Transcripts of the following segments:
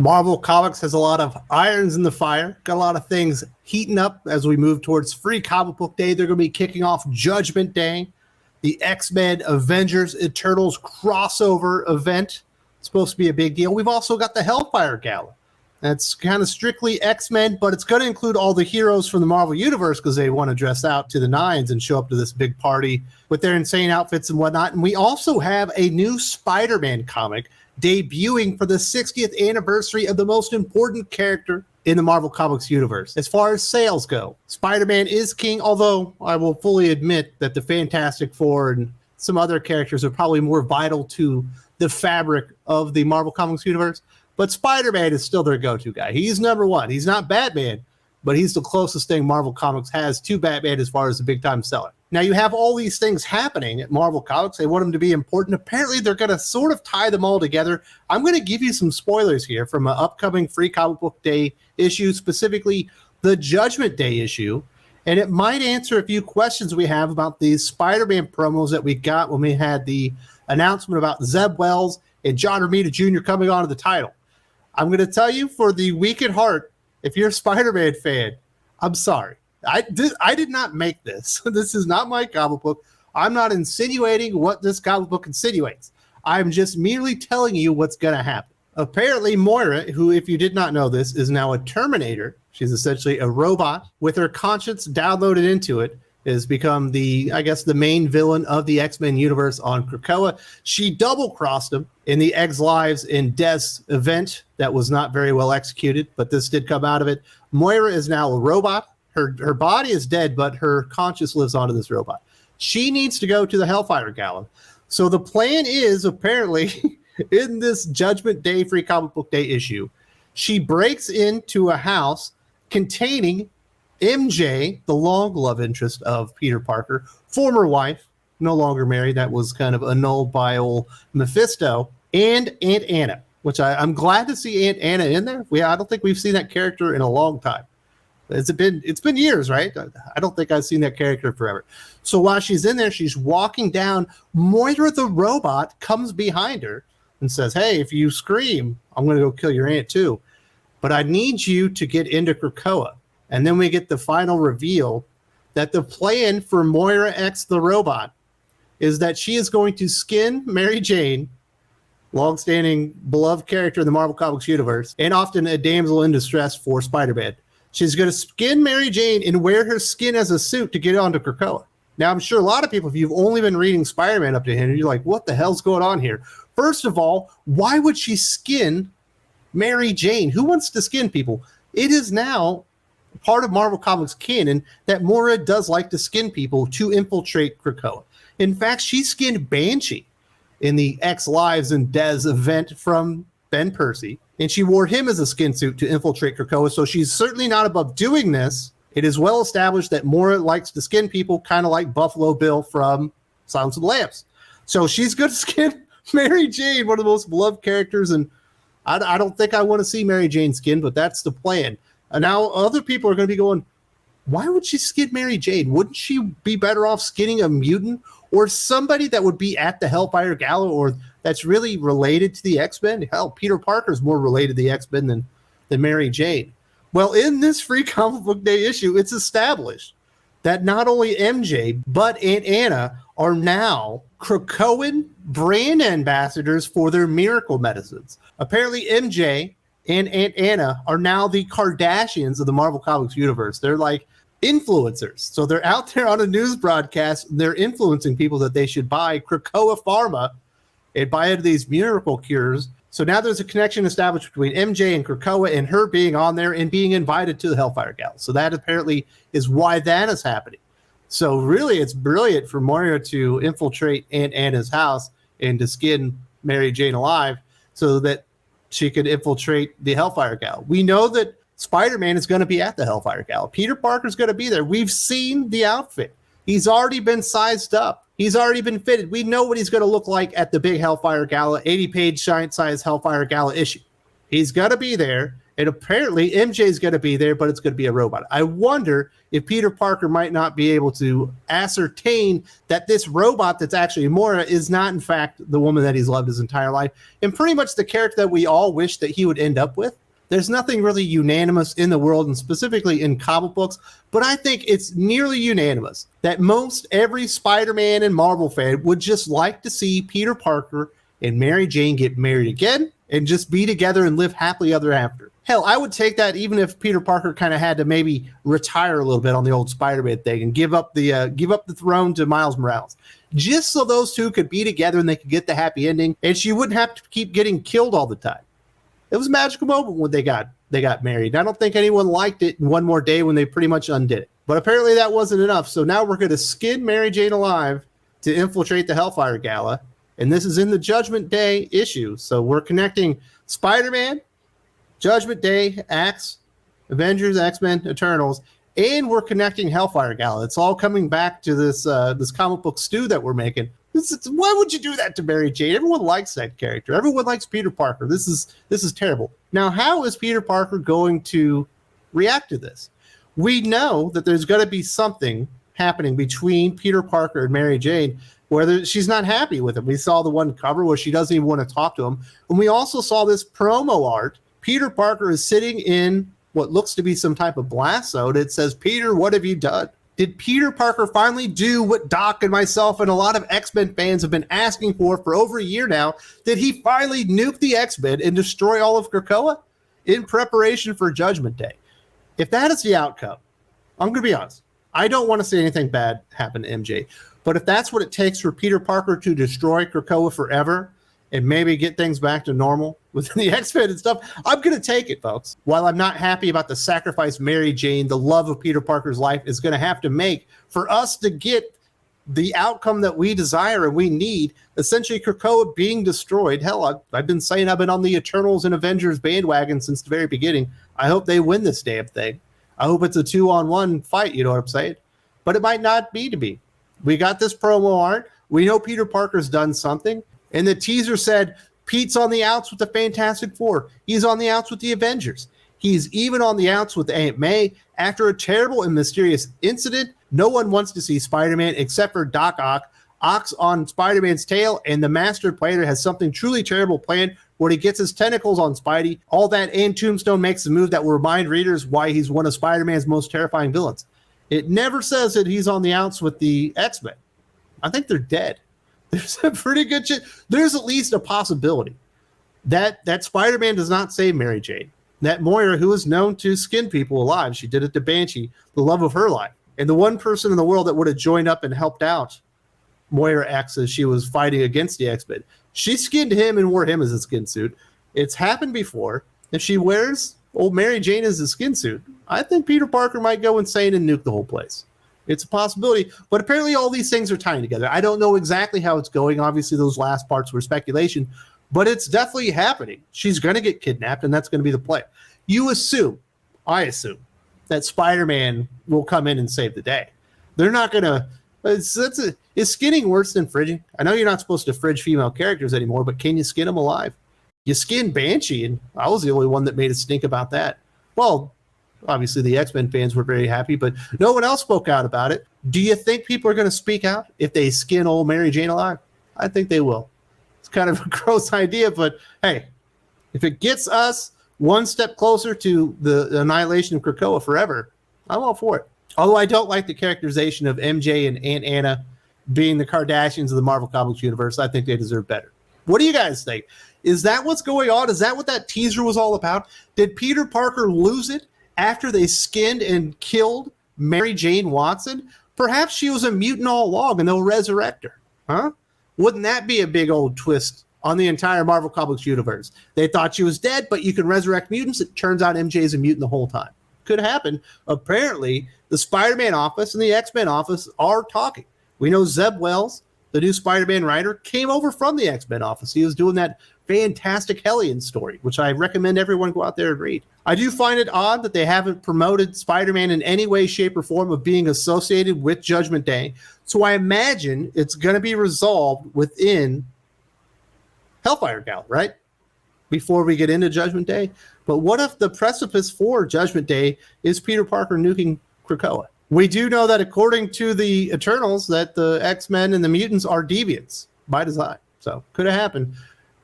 Marvel Comics has a lot of irons in the fire, got a lot of things heating up as we move towards Free Comic Book Day. They're going to be kicking off Judgment Day, the X-Men Avengers Eternals crossover event. It's supposed to be a big deal. We've also got the Hellfire Gala. That's kind of strictly X-Men, but it's going to include all the heroes from the Marvel Universe because they want to dress out to the nines and show up to this big party with their insane outfits and whatnot. And we also have a new Spider-Man comic debuting for the 60th anniversary of the most important character in the Marvel Comics universe. As far as sales go, Spider-Man is king, although I will fully admit that the Fantastic Four and some other characters are probably more vital to the fabric of the Marvel Comics universe. But Spider-Man is still their go-to guy. He's number one. He's not Batman, but he's the closest thing Marvel Comics has to Batman as far as a big-time seller. Now, you have all these things happening at Marvel Comics. They want them to be important. Apparently, they're going to sort of tie them all together. I'm going to give you some spoilers here from an upcoming Free Comic Book Day issue, specifically the Judgment Day issue. And it might answer a few questions we have about these Spider-Man promos that we got when we had the announcement about Zeb Wells and John Romita Jr. coming onto the title. I'm going to tell you, for the weak at heart, if you're a Spider-Man fan, I'm sorry. I did not make this. This is not my comic book. I'm not insinuating what this comic book insinuates. I'm just merely telling you what's going to happen. Apparently, Moira, who, if you did not know this, is now a Terminator. She's essentially a robot with her conscience downloaded into it, has become the main villain of the X-Men universe on Krakoa. She double-crossed him in the Eggs Lives in Death's event that was not very well executed, but this did come out of it. Moira is now a robot. Her body is dead, but her conscience lives on to this robot. She needs to go to the Hellfire Gala. So the plan is, apparently, in this Judgment Day Free Comic Book Day issue, she breaks into a house containing MJ, the long love interest of Peter Parker, former wife, no longer married. That was kind of annulled by old Mephisto, and Aunt Anna, which I'm glad to see Aunt Anna in there. I don't think we've seen that character in a long time. It's been years, right? I don't think I've seen that character forever. So while she's in there, she's walking down. Moira the robot comes behind her and says, "Hey, if you scream, I'm going to go kill your aunt too. But I need you to get into Krakoa." And then we get the final reveal that the plan for Moira X the robot is that she is going to skin Mary Jane, longstanding beloved character in the Marvel Comics universe, and often a damsel in distress for Spider-Man. She's going to skin Mary Jane and wear her skin as a suit to get onto Krakoa. Now, I'm sure a lot of people, if you've only been reading Spider-Man up to here, you're like, what the hell's going on here? First of all, why would she skin Mary Jane? Who wants to skin people? It is now part of Marvel Comics canon that Moira does like to skin people to infiltrate Krakoa. In fact, she skinned Banshee in the X Lives and Deaths event from Ben Percy, and she wore him as a skin suit to infiltrate Krakoa, so she's certainly not above doing this. It is well established that Moira likes to skin people, kind of like Buffalo Bill from Silence of the Lambs. So she's going to skin Mary Jane, one of the most beloved characters, and I don't think I want to see Mary Jane skinned, but that's the plan. And now other people are going to be going, why would she skin Mary Jane? Wouldn't she be better off skinning a mutant or somebody that would be at the Hellfire Gala or that's really related to the X-Men? Hell, Peter Parker's more related to the X-Men than Mary Jane. Well, in this Free Comic Book Day issue, it's established that not only MJ, but Aunt Anna are now Krakoan brand ambassadors for their miracle medicines. Apparently, MJ and Aunt Anna are now the Kardashians of the Marvel Comics universe. They're like influencers. So they're out there on a news broadcast, and they're influencing people that they should buy Krakoa Pharma and buy into these miracle cures. So now there's a connection established between MJ and Krakoa and her being on there and being invited to the Hellfire Gala. So that apparently is why that is happening. So really, it's brilliant for Moira to infiltrate Aunt Anna's house and to skin Mary Jane alive so that she could infiltrate the Hellfire Gala. We know that Spider-Man is going to be at the Hellfire Gala. Peter Parker's going to be there. We've seen the outfit. He's already been sized up. He's already been fitted. We know what he's going to look like at the big Hellfire Gala, 80-page giant-size Hellfire Gala issue. He's got to be there. And apparently MJ's going to be there, but it's going to be a robot. I wonder if Peter Parker might not be able to ascertain that this robot that's actually Moira is not, in fact, the woman that he's loved his entire life. And pretty much the character that we all wish that he would end up with. There's nothing really unanimous in the world, and specifically in comic books, but I think it's nearly unanimous that most every Spider-Man and Marvel fan would just like to see Peter Parker and Mary Jane get married again and just be together and live happily ever after. Hell, I would take that even if Peter Parker kind of had to maybe retire a little bit on the old Spider-Man thing and give up the throne to Miles Morales, just so those two could be together and they could get the happy ending, and she wouldn't have to keep getting killed all the time. It was a magical moment when they got married. I don't think anyone liked it in One More Day when they pretty much undid it. But apparently that wasn't enough. So now we're going to skin Mary Jane alive to infiltrate the Hellfire Gala. And this is in the Judgment Day issue. So we're connecting Spider-Man, Judgment Day, Axe, Avengers, X-Men, Eternals, and we're connecting Hellfire Gala. It's all coming back to this comic book stew that we're making. Why would you do that to Mary Jane? Everyone likes that character. Everyone likes Peter Parker. This is terrible. Now, how is Peter Parker going to react to this? We know that there's going to be something happening between Peter Parker and Mary Jane where she's not happy with him. We saw the one cover where she doesn't even want to talk to him. And we also saw this promo art. Peter Parker is sitting in what looks to be some type of blast zone. It says, "Peter, what have you done?" Did Peter Parker finally do what Doc and myself and a lot of X-Men fans have been asking for over a year now? Did he finally nuke the X-Men and destroy all of Krakoa in preparation for Judgment Day? If that is the outcome, I'm going to be honest. I don't want to see anything bad happen to MJ. But if that's what it takes for Peter Parker to destroy Krakoa forever and maybe get things back to normal with the X-Men and stuff, I'm going to take it, folks. While I'm not happy about the sacrifice Mary Jane, the love of Peter Parker's life, is going to have to make for us to get the outcome that we desire and we need, essentially Krakoa being destroyed. Hell, I've been saying I've been on the Eternals and Avengers bandwagon since the very beginning. I hope they win this damn thing. I hope it's a 2-on-1 fight, you know what I'm saying? But it might not be to be. We got this promo art. We know Peter Parker's done something. And the teaser said, Pete's on the outs with the Fantastic Four. He's on the outs with the Avengers. He's even on the outs with Aunt May. After a terrible and mysterious incident, no one wants to see Spider-Man except for Doc Ock. Ock's on Spider-Man's tail, and the master planner has something truly terrible planned where he gets his tentacles on Spidey. All that, and Tombstone makes a move that will remind readers why he's one of Spider-Man's most terrifying villains. It never says that he's on the outs with the X-Men. I think they're dead. There's a pretty good chance. There's at least a possibility that Spider-Man does not save Mary Jane. That Moira, who is known to skin people alive, she did it to Banshee, the love of her life. And the one person in the world that would have joined up and helped out Moira X as she was fighting against the X-Men, she skinned him and wore him as a skin suit. It's happened before. If she wears old Mary Jane as a skin suit, I think Peter Parker might go insane and nuke the whole place. It's a possibility, but apparently all these things are tying together. I don't know exactly how it's going. Obviously, those last parts were speculation, but it's definitely happening. She's going to get kidnapped, and that's going to be the play. I assume, that Spider-Man will come in and save the day. They're not going to... Is skinning worse than fridging? I know you're not supposed to fridge female characters anymore, but can you skin them alive? You skin Banshee, and I was the only one that made a stink about that. Well, obviously the X-Men fans were very happy, but no one else spoke out about it. Do you think people are going to speak out if they skin old Mary Jane alive? I think they will. It's kind of a gross idea, but hey, if it gets us one step closer to the annihilation of Krakoa forever, I'm all for it. Although I don't like the characterization of MJ and Aunt Anna being the Kardashians of the Marvel Comics universe. I think they deserve better. What do you guys think? Is that what's going on? Is that what that teaser was all about? Did Peter Parker lose it after they skinned and killed Mary Jane Watson? Perhaps she was a mutant all along and they'll resurrect her. Huh? Wouldn't that be a big old twist on the entire Marvel Comics universe? They thought she was dead, but you can resurrect mutants. It turns out MJ is a mutant the whole time. Could happen. Apparently, the Spider-Man office and the X-Men office are talking. We know Zeb Wells, the new Spider-Man writer, came over from the X-Men office. He was doing that fantastic Hellion story, which I recommend everyone go out there and read. I do find it odd that they haven't promoted Spider-Man in any way, shape, or form of being associated with Judgment Day. So I imagine it's going to be resolved within Hellfire Gala, right? before we get into Judgment Day. But what if the precipice for Judgment Day is Peter Parker nuking Krakoa? We do know that according to the Eternals, that the X-Men and the mutants are deviants by design. So could have happened.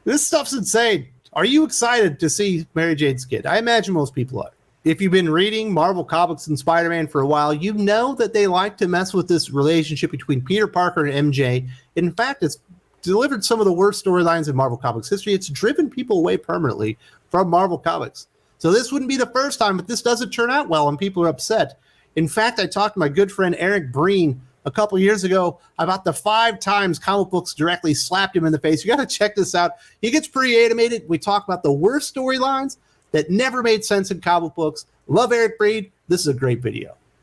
This stuff's insane. Are you excited to see Mary Jane's kid? I imagine most people are. If you've been reading Marvel Comics and Spider-Man for a while, you know that they like to mess with this relationship between Peter Parker and MJ. In fact, it's delivered some of the worst storylines in Marvel Comics history. It's driven people away permanently from Marvel Comics. So this wouldn't be the first time, but this doesn't turn out well and people are upset. In fact, I talked to my good friend Eric Breen a couple years ago about the 5 times comic books directly slapped him in the face. You got to check this out. He gets pretty animated. We talk about the worst storylines that never made sense in comic books. Love Eric Breen. This is a great video.